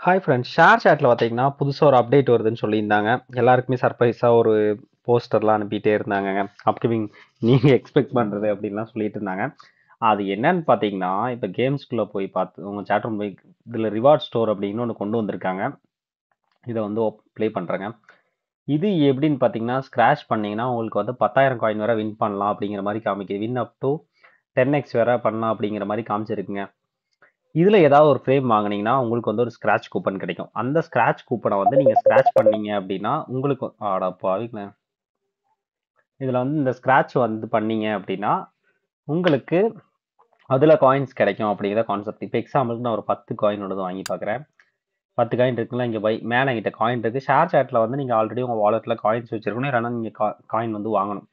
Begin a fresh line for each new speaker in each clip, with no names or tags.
Hi friends. Share சாட்ல பார்த்தீங்கன்னா, புதுசா ஒரு அப்டேட் வருதுன்னு சொல்லியிருந்தாங்க. எல்லாருக்குமே சர்ப்ரைஸா ஒரு போஸ்டர்லாம் அனுப்பிட்டே இருந்தாங்கங்க. அப்கமிங் நீங்க எக்ஸ்பெக்ட் பண்றது அப்டின்லாம் சொல்லிட்டு இருந்தாங்க. அது என்னன்னு பார்த்தீங்கன்னா, இப்ப கேம்ஸ்குள்ள போய் பார்த்து உங்க சாட் ரூம் போய் இதுல ரிவார்ட் ஸ்டோர் அப்டின்னு ஒண்ணு கொண்டு வந்திருக்காங்க. இத வந்து ப்ளே பண்றேங்க. இது எப்டின்னு பார்த்தீங்கன்னா, ஸ்க்ராட்ச் பண்ணீங்கன்னா, உங்களுக்கு வந்து 10,000 காயின் வரை வின் பண்ணலாம் அப்டிங்கிற மாரி காமிக்குது. வின் அப் டூ 10x வரை பண்ணலாம் அப்டிங்கிற மாரி காமிச்சிருக்குங்க. இதுல ஏதாவது ஒரு ஃப்ரேம் வாங்குனீங்கன்னா, உங்களுக்கு வந்து ஒரு ஸ்க்ராட்ச் கூப்பன் கிடைக்கும். அந்த ஸ்க்ராட்ச் கூப்பன வந்து நீங்க ஸ்க்ராட்ச் பண்ணீங்க அப்டின்னா, உங்களுக்கு அட பாவிங்களா! இதுல வந்து இந்த ஸ்க்ராட்ச் வந்து பண்ணீங்க அப்டின்னா, உங்களுக்கு அதுல காயின்ஸ் கிடைக்கும் அப்டிங்கிற கான்செப்ட். இப்ப எக்ஸாம்பிளுக்கு நான் ஒரு 10 காயினோடது வாங்கி பார்க்குறேன். 10 காயின் இருக்குல்ல, இங்க மேல என்கிட்ட காயின் இருக்கு. ஷேர் சாட்ல வந்து நீங்க ஆல்ரெடி உங்க வாலெட்ல காயின்ஸ் வச்சிருக்கணும். இல்லன்னா நீங்க காயின் வந்து வாங்கணும்.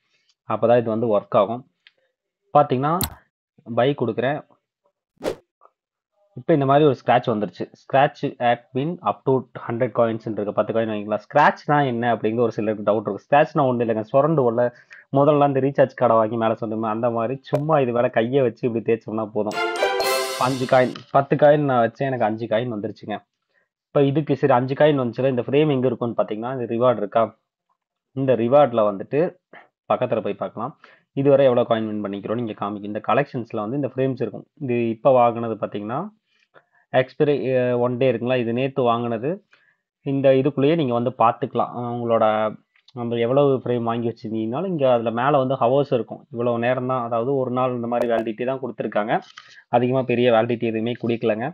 அப்பதான் இது வந்து ஒர்க் ஆகும். பார்த்தீங்கன்னா, பை குடுக்குறேன். இப்ப இந்த மாரி ஒரு ஸ்க்ராட்ச் வந்துருச்சு. Scratch at win up to 100 காயின்ஸ்ன்னு இருக்கு. 10 காயின் வாங்கிக்கலாம். ஸ்க்ராட்ச்னா என்ன அப்டிங்கிற ஒரு சிலருக்கு டவுட் இருக்கு. ஸ்க்ராட்ச்னா ஒண்ணும் இல்லங்க. சொரண்டுவோம்ல. முதல்லலாம் இந்த ரீசார்ஜ் கார்ட வாங்கி மேல சொன்னோமே, அந்த மாரி சும்மா இது மேல கைய வச்சு இப்டி தேய்ச்சோம்னா போதும். 5 காயின் 10 காயின் நான் வச்சேன். எனக்கு 5 காயின் வந்துருச்சுங்க. இப்ப இதுக்கு சரி 5 காயின் வந்துச்சுல, இந்த ஃப்ரேம் எங்க இருக்கும்னு பார்த்தீங்கன்னா, இந்த ரிவார்ட் இருக்கா? இந்த ரிவார்ட்ல வந்துட்டு பக்கத்துல போய் பார்க்கலாம். இதுவரை எவ்வளோ காயின் வின் பண்ணிக்கிறோம்னு இங்க காமிக்கும். இந்த கலெக்ஷன்ஸ்ல வந்து இந்த ஃப்ரேம்ஸ் இருக்கும். இது இப்ப வாங்குனது பார்த்தீங்கன்னா, எக்ஸ்பைரி 1 டே இருக்குங்களா? இது நேத்து வாங்குனது. இந்த இதுக்குள்ளேயே நீங்க வந்து பார்த்துக்கலாம். உங்களோட நம்ம எவ்வளவு ஃப்ரேம் வாங்கி வச்சிருந்தீங்கனாலும், இங்க அதுல மேல வந்து ஹவர்ஸ் இருக்கும். இவ்வளவு நேரம் தான், அதாவது 1 நாள் இந்த மாரி வேலிடிட்டி தான் குடுத்துருக்காங்க. அதிகமா பெரிய வேலிடிட்டி எதுவுமே குடுக்கலங்க.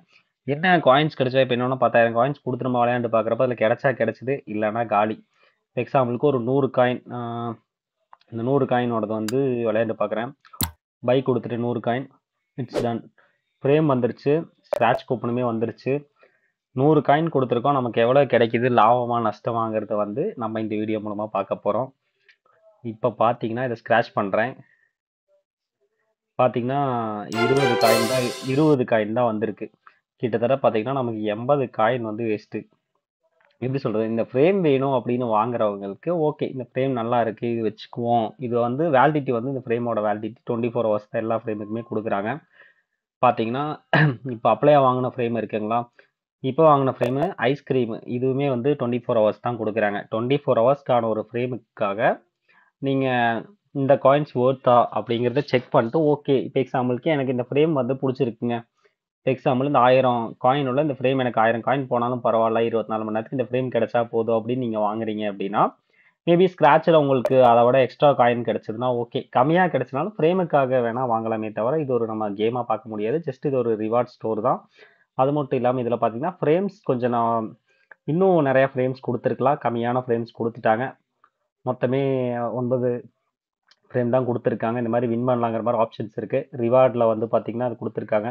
என்ன காயின்ஸ் கிடைச்சா இப்ப என்னன்னா 10,000 காயின்ஸ் குடுத்து நம்ம விளையாண்டு பார்க்குறப்ப, அதுல கிடைச்சா கிடைச்சது, இல்லன்னா காலி. எக்ஸாம்பிளுக்கு ஒரு 100 காயின் இந்த 100 காயினோடது வந்து விளையாண்டு பார்க்குறேன். பை குடுத்துட்டு 100 காயின். It's done. ஃப்ரேம் வந்துருச்சு. ஸ்க்ராட்ச் கூப்பனுமே வந்துருச்சு. 100 காயின் குடுத்துருக்கோம். நமக்கு எவ்வளோ கிடைக்குது? லாபமா? நஷ்டமாங்கிறத வந்து நம்ம இந்த வீடியோ மூலமா பார்க்க போறோம். இப்ப பார்த்தீங்கன்னா, இத ஸ்க்ராட்ச் பண்றேன். பார்த்தீங்கன்னா, 20 காயின் தான் வந்திருக்கு. கிட்டத்தட்ட பார்த்தீங்கன்னா, நமக்கு 80 காயின் வந்து வேஸ்ட்டு. எப்படி சொல்றது? இந்த ஃப்ரேம் வேணும் அப்படின்னு வாங்குறவங்களுக்கு, ஓகே. இந்த ஃப்ரேம் நல்லா இருக்கு. இது வச்சுக்குவோம். இது வந்து வேலிடிட்டி வந்து இந்த ஃப்ரேமோட வேலிடிட்டி 24 ஹவர்ஸ் தான் எல்லா ஃப்ரேமுக்குமே குடுக்குறாங்க. பார்த்தீங்கன்னா, இப்ப அப்ளையா வாங்குன ஃப்ரேம் இருக்குங்களா? இப்ப வாங்குன ஃப்ரேமு ஐஸ்கிரீம் இதுவுமே வந்து 24 ஹவர்ஸ் தான் குடுக்குறாங்க. 24 ஹவர்ஸ்க்கான ஒரு ஃப்ரேமுக்காக நீங்க இந்த காயின்ஸ் வொர்த்தா அப்படிங்கிறத செக் பண்ணிட்டு, ஓகே. இப்ப எக்ஸாம்பிளுக்கு எனக்கு இந்த ஃப்ரேம் வந்து புடிச்சிருக்குங்க. எக்ஸாம்பிள் இந்த 1000 காயின் உள்ள இந்த ஃப்ரேம் எனக்கு 1000 காயின் போனாலும் பரவால்ல. 24 மணி நேரத்துக்கு இந்த ஃப்ரேம் கிடைச்சா போதும் அப்படின்னு நீங்க வாங்குறீங்க அப்படின்னா, மேபி ஸ்க்ராட்ச்ல உங்களுக்கு அத விட எக்ஸ்ட்ரா காயின் கிடைச்சதுன்னா ஓகே. கம்மியா கிடைச்சனாலும் ஃப்ரேமுக்காக வேணா வாங்கலாமே தவிர, இது ஒரு நம்ம கேமா பார்க்க முடியாது. ஜஸ்ட் இது ஒரு ரிவார்ட் ஸ்டோர் தான். அது மட்டும் இல்லாம இதுல பார்த்தீங்கன்னா, ஃப்ரேம்ஸ் கொஞ்சம் நான் இன்னும் நெறைய ஃப்ரேம்ஸ் குடுத்துருக்கலாம். கம்மியான ஃப்ரேம்ஸ் குடுத்துட்டாங்க. மொத்தமே 9 ஃப்ரேம் தான் குடுத்துருக்காங்க. இந்த மாரி வின் பண்ணலாங்கிற மாரி ஆப்ஷன்ஸ் இருக்கு. ரிவார்ட்ல வந்து பார்த்தீங்கன்னா, அது குடுத்துருக்காங்க.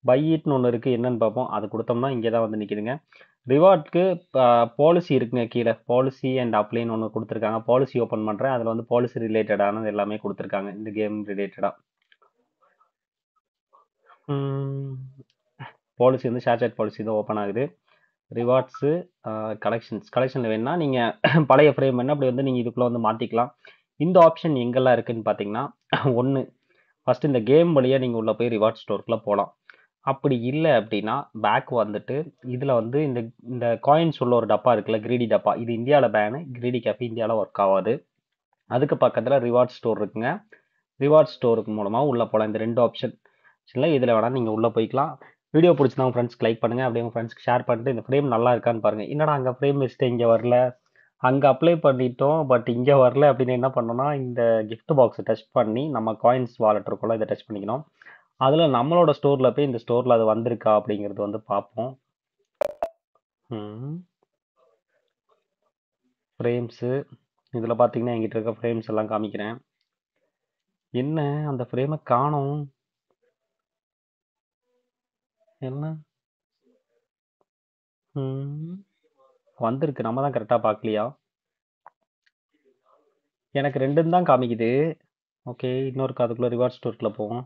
பை இட்ன்னு ஒண்ணு இருக்கு. என்னன்னு பார்ப்போம். அது குடுத்தோம்னா இங்க தான் வந்து நிக்குதுங்க. ரிவார்ட்க்கு பாலிசி இருக்குங்க கீழ. பாலிசி அண்ட் அப்ளைன்னு ஒண்ணு குடுத்துருக்காங்க. பாலிசி ஓப்பன் பண்றேன். அதுல வந்து பாலிசி ரிலேட்டடானது எல்லாமே குடுத்துருக்காங்க. இந்த கேம் ரிலேட்டடா. ம். பாலிசி வந்து ஷேர் சாட் பாலிசி தான் ஓப்பன் ஆகுது. ரிவார்ட்ஸு கலெக்ஷன்ல வேணும்னா நீங்க பழைய ஃப்ரேம் வேணா அப்படி வந்து நீங்க இதுக்குள்ள வந்து மாத்திக்கலாம். இந்த ஆப்ஷன் எங்கெல்லாம் இருக்குன்னு பார்த்தீங்கன்னா, 1 ஃபர்ஸ்ட் இந்த கேம் வழியா நீங்க உள்ள போய் ரிவார்ட் ஸ்டோர்க்குள்ள போலாம். அப்படி இல்ல அப்படின்னா, பேக் வந்துட்டு இதுல வந்து இந்த இந்த காயின்ஸ் உள்ள ஒரு டப்பா இருக்குல்ல, கிரீடி டப்பா. இது இந்தியால பேனு. கிரீடி கேஃபே இந்தியால ஒர்க் ஆவாது. அதுக்கு பக்கத்துல ரிவார்ட் ஸ்டோர் இருக்குங்க. ரிவார்ட் ஸ்டோருக்கு மூலமா உள்ள போலாம். இந்த 2 ஆப்ஷன்ல எதுல வேணா நீங்க உள்ள போய்க்கலாம். வீடியோ புடிச்சிருந்தா உங்க ஃப்ரெண்ட்ஸ்க்கு லைக் பண்ணுங்க. அப்படியே உங்க ஃப்ரெண்ட்ஸ்க்கு ஷேர் பண்ணிட்டு இந்த ஃப்ரேம் நல்லா இருக்கான்னு பாருங்க. என்னடா அங்க ஃப்ரேம் வச்சுட்டு இங்க வரல. அங்க அப்ளை பண்ணிட்டோம். பட் இங்க வரல அப்படின்னு என்ன பண்ணோம்னா, இந்த கிஃப்ட் பாக்ஸ டச் பண்ணி நம்ம காயின்ஸ் வாலெட் இருக்கும்ல, இத டச் பண்ணிக்கணும். அதுல நம்மளோட ஸ்டோர்ல போய் இந்த ஸ்டோர்ல அது வந்திருக்கா அப்படிங்கிறது வந்து பார்ப்போம். ம். ஃப்ரேம்ஸு இதுல பார்த்தீங்கன்னா, என்கிட்ட இருக்க ஃப்ரேம்ஸ் எல்லாம் காமிக்கிறேன். என்ன அந்த ஃப்ரேம காணோம். என்ன? ம். வந்திருக்கு. நம்ம தான் கரெக்ட்டா பார்க்கலையா? எனக்கு 2ன்னு தான் காமிக்குது. ஓகே. இன்னொருக்கா அதுக்குள்ள ரிவார்ட் ஸ்டோர்க்குள்ள போவோம்.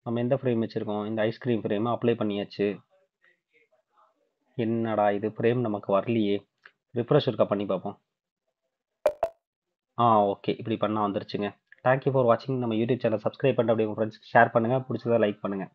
நம்ம எந்த ஃப்ரேம் வச்சிருக்கோம்? இந்த ஐஸ்கிரீம் ஃப்ரேம அப்ளை பண்ணியாச்சு. என்னடா இது ஃப்ரேம் நமக்கு வரலையே! ரிஃப்ரெஷ் ஒருக்கா பண்ணி பார்ப்போம். ஓகே. இப்படி பண்ணா வந்துருச்சுங்க. தேங்க் யூ ஃபார் வாட்சிங். நம்ம யூடியூப் சேனல் சப்ஸ்கிரைப் பண்ணிட்டு அப்படியே உங்க ஃப்ரெண்ட்ஸ்க்கு ஷேர் பண்ணுங்க. புடிச்சதா லைக் பண்ணுங்க.